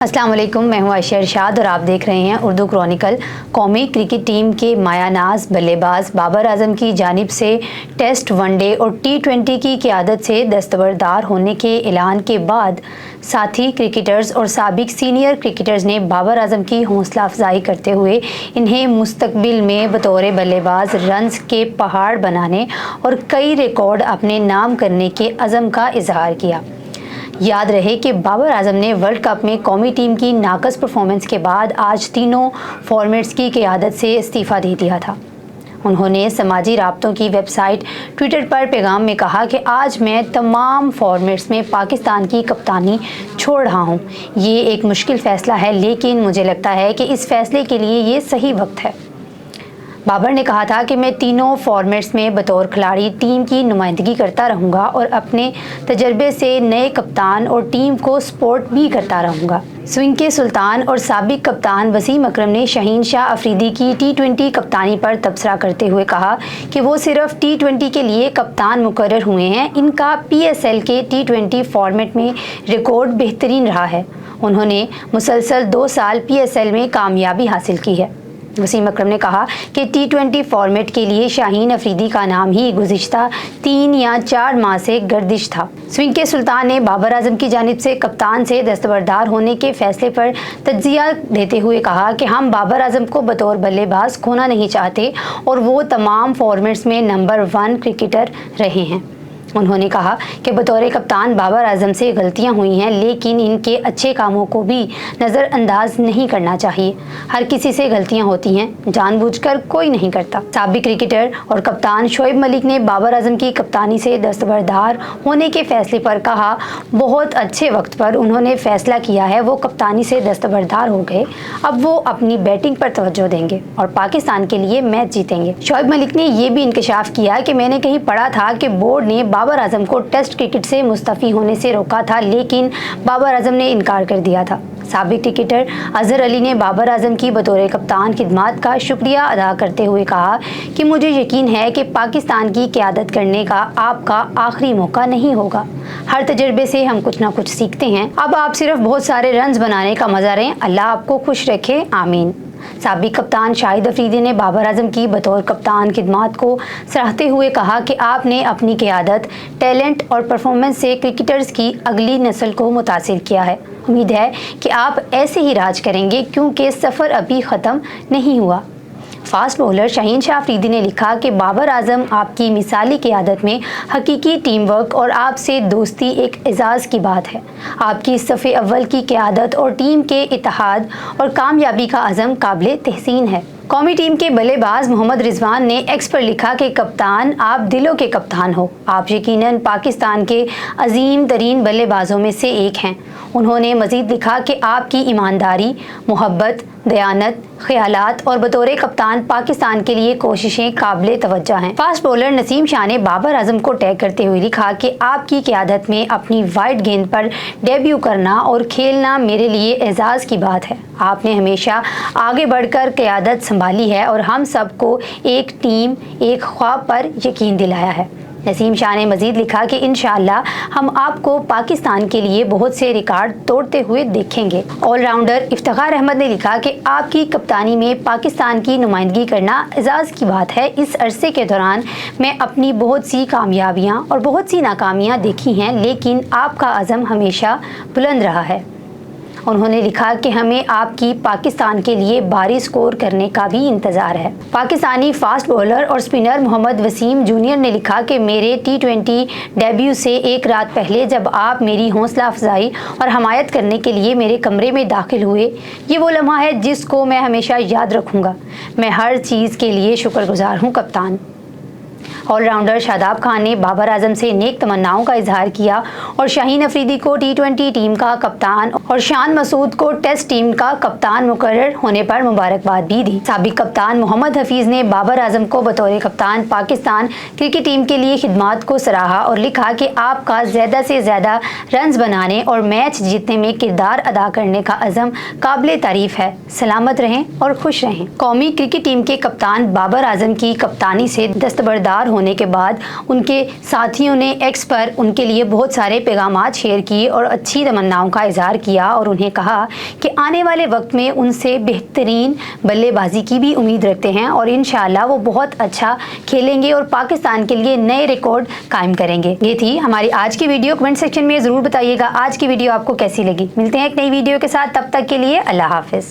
अस्सलाम वालेकुम, मैं हूं आयशा इरशाद और आप देख रहे हैं उर्दू क्रॉनिकल। कौमी क्रिकेट टीम के मायानाज बल्लेबाज बाबर आजम की जानिब से टेस्ट, वनडे और T20 की क़यादत से दस्तबरदार होने के ऐलान के बाद साथी क्रिकेटर्स और साबिक सीनियर क्रिकेटर्स ने बाबर आजम की हौसला अफजाई करते हुए इन्हें मुस्तकबिल में बतौर बल्लेबाज रन्स के पहाड़ बनाने और कई रिकॉर्ड अपने नाम करने के अज़म का इजहार किया। याद रहे कि बाबर आजम ने वर्ल्ड कप में कौमी टीम की नाकस परफॉर्मेंस के बाद आज तीनों फॉर्मेट्स की क़यादत से इस्तीफ़ा दे दिया था। उन्होंने समाजी राब्तों की वेबसाइट ट्विटर पर पैगाम में कहा कि आज मैं तमाम फॉर्मेट्स में पाकिस्तान की कप्तानी छोड़ रहा हूँ। ये एक मुश्किल फ़ैसला है, लेकिन मुझे लगता है कि इस फ़ैसले के लिए ये सही वक्त है। बाबर ने कहा था कि मैं तीनों फॉर्मेट्स में बतौर खिलाड़ी टीम की नुमाइंदगी करता रहूँगा और अपने तजर्बे से नए कप्तान और टीम को सपोर्ट भी करता रहूँगा। स्विंग के सुल्तान और साबिक कप्तान वसीम अकरम ने शाहीन शाह अफरीदी की T20 कप्तानी पर तबसरा करते हुए कहा कि वो सिर्फ T20 के लिए कप्तान मुकर्रर हुए हैं। इनका PSL के T20 फॉर्मेट में रिकॉर्ड बेहतरीन रहा है। उन्होंने मुसलसल 2 साल PSL में कामयाबी हासिल की है। वसीम अकरम ने कहा कि T20 फॉर्मेट के लिए शाहीन अफरीदी का नाम ही गुज़िश्ता 3 या 4 माह से गर्दिश था। स्विंग के सुल्तान ने बाबर आजम की जानिब से कप्तान से दस्तबरदार होने के फैसले पर तज्ज़िया देते हुए कहा कि हम बाबर आजम को बतौर बल्लेबाज खोना नहीं चाहते और वो तमाम फॉर्मेट्स में नंबर 1 क्रिकेटर रहे हैं। उन्होंने कहा कि बतौर कप्तान बाबर आजम से गलतियां हुई हैं, लेकिन इनके अच्छे कामों को भी नज़रअंदाज नहीं करना चाहिए। हर किसी से गलतियां होती हैं, जानबूझकर कोई नहीं करता। साबिक क्रिकेटर और कप्तान शोएब मलिक ने बाबर आजम की कप्तानी से दस्तबरदार होने के फैसले पर कहा, बहुत अच्छे वक्त पर उन्होंने फैसला किया है। वो कप्तानी से दस्तबरदार हो गए, अब वो अपनी बैटिंग पर तवज्जो देंगे और पाकिस्तान के लिए मैच जीतेंगे। शोएब मलिक ने यह भी इंकशाफ किया कि मैंने कहीं पढ़ा था कि बोर्ड ने बाबर आजम को टेस्ट क्रिकेट से मुस्तफ़ी होने से रोका था, लेकिन बाबर आजम ने इनकार कर दिया था। साबिक क्रिकेटर अजहर अली ने बाबर आजम की बतौर कप्तान खिदमात का शुक्रिया अदा करते हुए कहा कि मुझे यकीन है कि पाकिस्तान की क़यादत करने का आपका आखिरी मौका नहीं होगा। हर तजर्बे से हम कुछ ना कुछ सीखते हैं। अब आप सिर्फ बहुत सारे रन्स बनाने का मजा लें। अल्लाह आपको खुश रखे, आमीन। साबिक कप्तान शाहिद अफरीदी ने बाबर आजम की बतौर कप्तान खिदमात को सराहते हुए कहा कि आपने अपनी क़यादत, टैलेंट और परफॉर्मेंस से क्रिकेटर्स की अगली नस्ल को मुतासिर किया है। उम्मीद है कि आप ऐसे ही राज करेंगे, क्योंकि सफ़र अभी ख़त्म नहीं हुआ। फास्ट बॉलर शाहीन शाह अफरीदी ने लिखा कि बाबर आजम आपकी मिसाली क़यादत में हकीकी टीम वर्क और आपसे दोस्ती एक एजाज़ की बात है। आपकी सफ़े अव्वल की क़यादत और टीम के इत्तेहाद और कामयाबी का अज़म काबिल तहसीन है। कौमी टीम के बल्लेबाज मोहम्मद रिजवान ने एक्स पर लिखा कि कप्तान, आप दिलों के कप्तान हो। आप यकीनन पाकिस्तान के अजीम तरीन बल्लेबाजों में से एक हैं। उन्होंने मज़ीद लिखा कि आपकी ईमानदारी, मोहब्बत, दयानत, ख्यालात और बतौर कप्तान पाकिस्तान के लिए कोशिशें काबिल तवज्जो हैं। फास्ट बॉलर नसीम शाह ने बाबर आजम को टैग करते हुए लिखा कि आपकी क़यादत में अपनी वाइड गेंद पर डेब्यू करना और खेलना मेरे लिए एजाज़ की बात है। आपने हमेशा आगे बढ़कर क़यादत संभाली है और हम सबको एक टीम, एक ख्वाब पर यकीन दिलाया है। नसीम शाह ने मज़ीद लिखा कि इंशाअल्लाह हम आपको पाकिस्तान के लिए बहुत से रिकॉर्ड तोड़ते हुए देखेंगे। ऑलराउंडर इफ्तिखार अहमद ने लिखा कि आपकी कप्तानी में पाकिस्तान की नुमाइंदगी करना एजाज़ की बात है। इस अरसे के दौरान मैं अपनी बहुत सी कामयाबियाँ और बहुत सी नाकामियाँ देखी हैं, लेकिन आपका अज़म हमेशा बुलंद रहा है। उन्होंने लिखा कि हमें आपकी पाकिस्तान के लिए भारी स्कोर करने का भी इंतज़ार है। पाकिस्तानी फास्ट बॉलर और स्पिनर मोहम्मद वसीम जूनियर ने लिखा कि मेरे T20 डेब्यू से एक रात पहले जब आप मेरी हौसला अफजाई और हमायत करने के लिए मेरे कमरे में दाखिल हुए, ये वो लम्हा है जिसको मैं हमेशा याद रखूँगा। मैं हर चीज़ के लिए शुक्रगुजार हूँ कप्तान। ऑलराउंडर शादाब खान ने बाबर आजम से नेक तमन्नाओं का इजहार किया और शाहीन अफरीदी को T20 टीम का कप्तान और शान मसूद को टेस्ट टीम का कप्तान मुकर्रर होने पर मुबारकबाद भी दी। साबिक कप्तान मोहम्मद हफीज ने बाबर आजम को बतौर कप्तान पाकिस्तान क्रिकेट टीम के लिए खिदमात को सराहा और लिखा कि आपका ज़्यादा से ज़्यादा रन्स बनाने और मैच जीतने में किरदार अदा करने का अज़म काबिल तारीफ है। सलामत रहें और खुश रहें। कौमी क्रिकेट टीम के कप्तान बाबर आजम की कप्तानी से दस्तबरदार ہونے کے بعد ان کے ساتھیوں نے ایکس پر ان کے لیے بہت سارے پیغامات شیئر کیے اور اچھی تمناؤں کا اظہار کیا اور انہیں کہا کہ آنے والے وقت میں ان سے بہترین بلے بازی کی بھی امید رکھتے ہیں اور انشاءاللہ وہ بہت اچھا کھیلیں گے اور پاکستان کے لیے نئے ریکارڈ قائم کریں گے۔ یہ تھی ہماری آج کی ویڈیو۔ کمنٹ سیکشن میں ضرور بتائیے گا آج کی ویڈیو آپ کو کیسی لگی۔ ملتے ہیں ایک نئی ویڈیو کے ساتھ، تب تک کے لیے اللہ حافظ۔